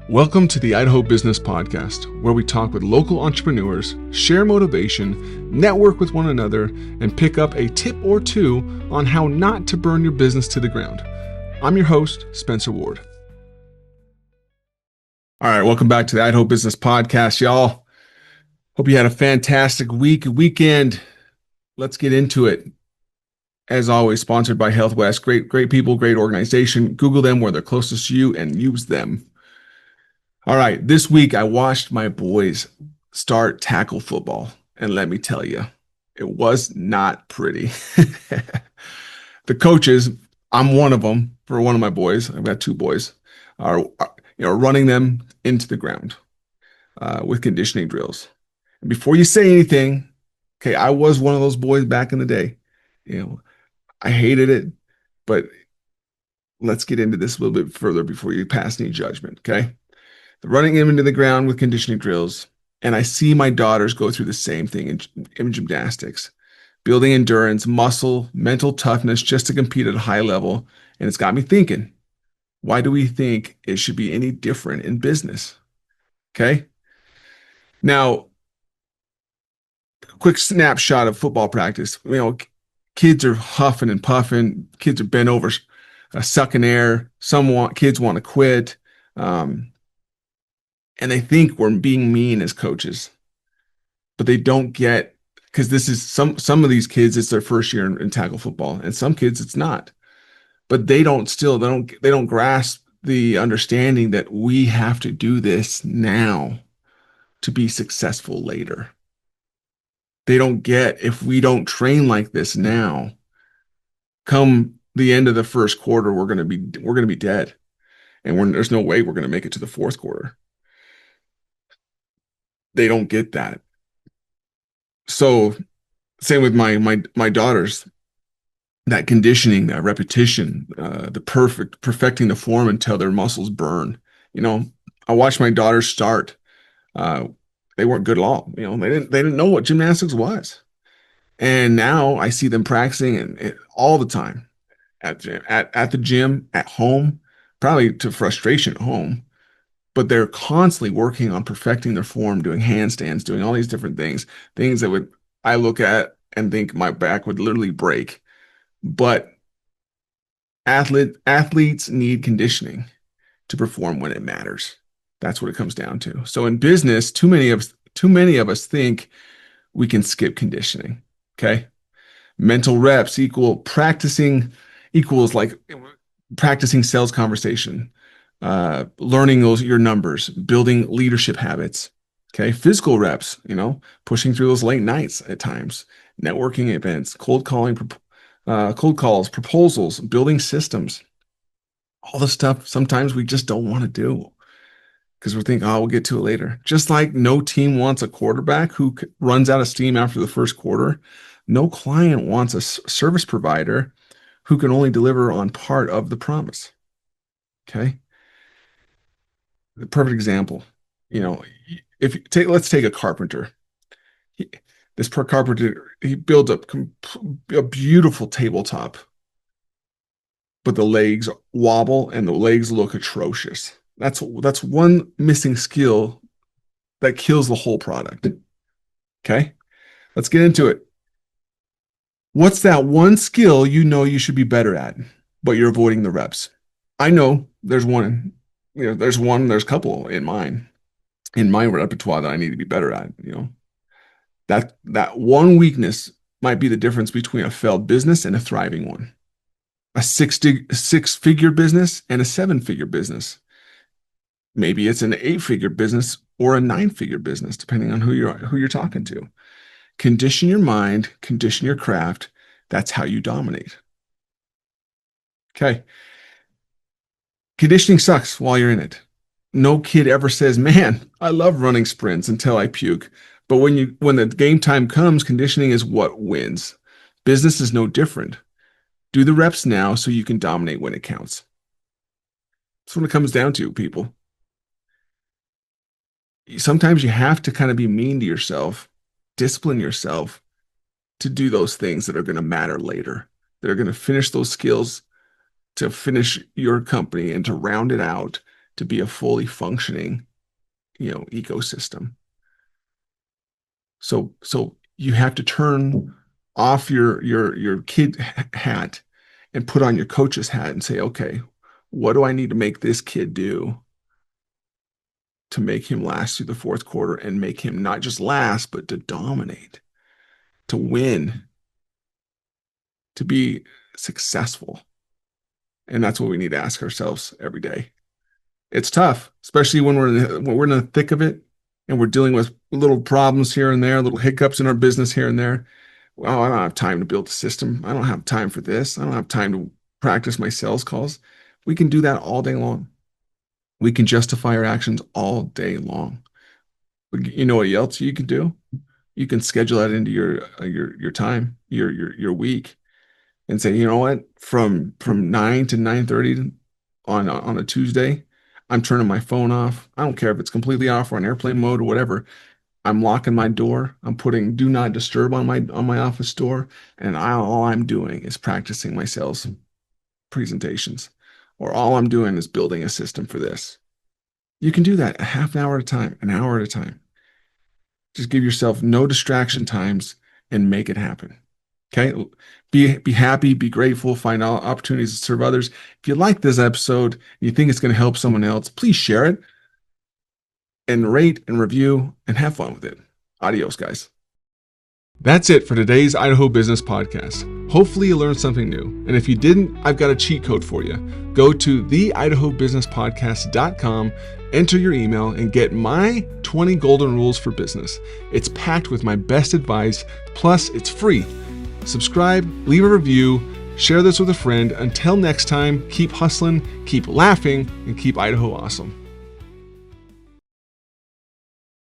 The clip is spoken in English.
Welcome to the Idaho Business Podcast, where we talk with local entrepreneurs, share motivation, network with one another, and pick up a tip or two on how not to burn your business to the ground. I'm your host, Spencer Ward. All right, welcome back to the Idaho Business Podcast, y'all. Hope you had a fantastic weekend. Let's get into it. As always, sponsored by Health West. Great people, great organization. Google them where they're closest to you and use them. All right, this week I watched my boys start tackle football, and let me tell you, it was not pretty. The coaches, I'm one of them for one of my boys. I've got two boys, are running them into the ground with conditioning drills. And before you say anything, okay, I was one of those boys back in the day. I hated it, but let's get into this a little bit further before you pass any judgment, okay? Running him into the ground with conditioning drills. And I see my daughters go through the same thing in gymnastics, building endurance, muscle, mental toughness just to compete at a high level. And it's got me thinking, why do we think it should be any different in business? Okay. Now, quick snapshot of football practice. Kids are huffing and puffing. Kids are bent over, sucking air. Kids want to quit. And they think we're being mean as coaches, but they don't get, because this is some of these kids, it's their first year in tackle football, and some kids it's not. But they don't grasp the understanding that we have to do this now to be successful later. They don't get, if we don't train like this now, come the end of the first quarter, we're going to be dead, and there's no way we're going to make it to the fourth quarter. They don't get that. So same with my daughters, that conditioning, that repetition, perfecting the form until their muscles burn. I watched my daughters start. They weren't good at all. They didn't know what gymnastics was. And now I see them practicing all the time at the gym, at home, probably to frustration at home. But they're constantly working on perfecting their form, doing handstands, doing all these different things that I look at and think my back would literally break. But athletes need conditioning to perform when it matters. That's what it comes down to. So in business, too many of us think we can skip conditioning. Okay. Mental reps equals like practicing sales conversation. Learning your numbers, building leadership habits. Okay. Physical reps, pushing through those late nights at times, networking events, cold calls, proposals, building systems, all the stuff sometimes we just don't want to do because we're thinking, we'll get to it later. Just like no team wants a quarterback who runs out of steam after the first quarter, no client wants a service provider who can only deliver on part of the promise. Okay. The perfect example, let's take a carpenter. Carpenter, he builds up a beautiful tabletop, but the legs wobble and the legs look atrocious. That's one missing skill that kills the whole product. Okay, let's get into it. What's that one skill you should be better at, but you're avoiding the reps? I know there's one. There's a couple in my repertoire that I need to be better at. That one weakness might be the difference between a failed business and a thriving one, a six-figure business and a seven-figure business. Maybe it's an 8-figure business or a 9-figure business, depending on who you're talking to. Condition your mind, condition your craft. That's how you dominate. Okay. Conditioning sucks while you're in it. No kid ever says, man, I love running sprints until I puke. But when the game time comes, conditioning is what wins. Business is no different. Do the reps now so you can dominate when it counts. That's what it comes down to, people. Sometimes you have to kind of be mean to yourself, discipline yourself to do those things that are going to matter later. That are going to finish those skills to finish your company and to round it out to be a fully functioning, ecosystem. So you have to turn off your kid hat and put on your coach's hat and say, okay, what do I need to make this kid do to make him last through the fourth quarter and make him not just last, but to dominate, to win, to be successful. And that's what we need to ask ourselves every day. It's tough, especially when we're in the thick of it and we're dealing with little problems here and there, little hiccups in our business here and there. Well, I don't have time to build a system. I don't have time for this. I don't have time to practice my sales calls. We can do that all day long. We can justify our actions all day long. But you know what else you can do? You can schedule that into your time, your week, and say, you know what, from 9 to 9:30 on a Tuesday, I'm turning my phone off. I don't care if it's completely off or on airplane mode or whatever. I'm locking my door. I'm putting do not disturb on my office door, and all I'm doing is practicing my sales presentations, or all I'm doing is building a system for this. You can do that a half an hour at a time, an hour at a time. Just give yourself no distraction times and make it happen. Okay? Be happy, be grateful, find opportunities to serve others. If you like this episode and you think it's going to help someone else, please share it and rate and review and have fun with it. Adios, guys. That's it for today's Idaho Business Podcast. Hopefully you learned something new. And if you didn't, I've got a cheat code for you. Go to theidahobusinesspodcast.com, enter your email, and get my 20 golden rules for business. It's packed with my best advice, plus it's free. Subscribe, leave a review, share this with a friend. Until next time, keep hustling, keep laughing, and keep Idaho awesome.